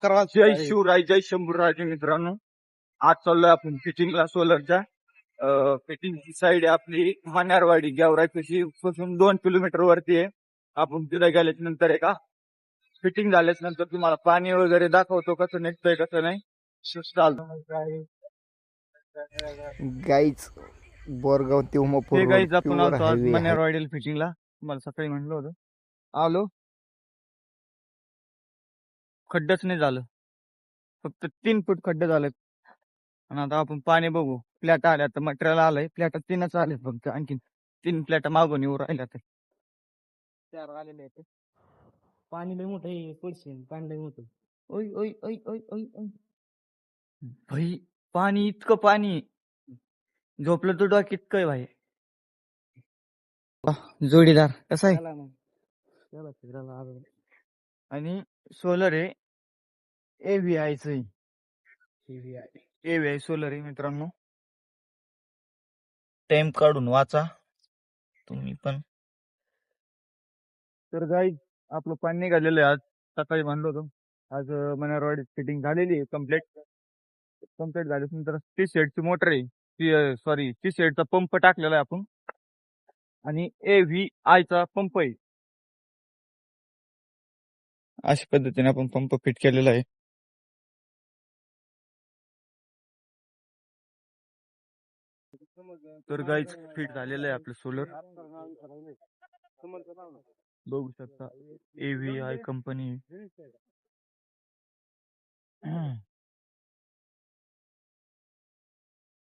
जय शिवराय, जय शंभूराजे मित्रांनो. आज चाललोय आपण फिटिंगला सोलरच्या. फिटिंगची साईड आहे आपली मन्यारवाडी गेवराई पासून 2 किलोमीटर वरती आहे. आपण तिथे गेल्याच्या नंतर एका फिटिंग झाल्याच्या नंतर तुम्हाला पाणी वगैरे दाखवतो कसं निघतंय कसं नाही. चालतं गाईच बोरगाव ते उमापूर हे रोड गाईज आपण प्युअर आलतो आज हायवे आहे. मन्यारवाडीला फिटिंगला. तुम्हाला सकाळी म्हणलं होतं आलो, खड्डच नाही झालं. फक्त 3 फूट खड्डे झालेत. आणि आता आपण पाणी बघू. फ्लॅट आल्या तर मटेरियल आलंय. फ्लॅट 3च आले फक्त, आणखी 3 फ्लॅट मागून येऊ राहिल्या तर 4 आलेले आहेत. पाणी लय मोठं आहे पडशील पाणी लय मोठं. ओय ओय ओय ओय ओय ओय. भाई पाणी इतकं पाणी, झोपलं तर डोक्यात काय भाई. जोडीदार कसा आहे? चला मग चला फिरायला आलो. आणि सोलर आहे AVI च. AVI सोलर आहे मित्रांनो. टाइम काढून वाचा तुम्ही पण. तर गाईज आपलं पाणी निघालेलं आहे आज. सकाळी म्हणलो होतो आज मन्यारवाडी फिटिंग झालेली आहे कम्प्लीट झाल्यानंतर ती शेडची मोटर आहे ती शेडचा पंप टाकलेला आहे आपण. आणि AVI चा पंप आहे. अशा पद्धतीने आपण पंप फिट केलेला आहे. तर गाईज फिट झालेलं आहे आपलं सोलर. बघू शकता AVI कंपनी.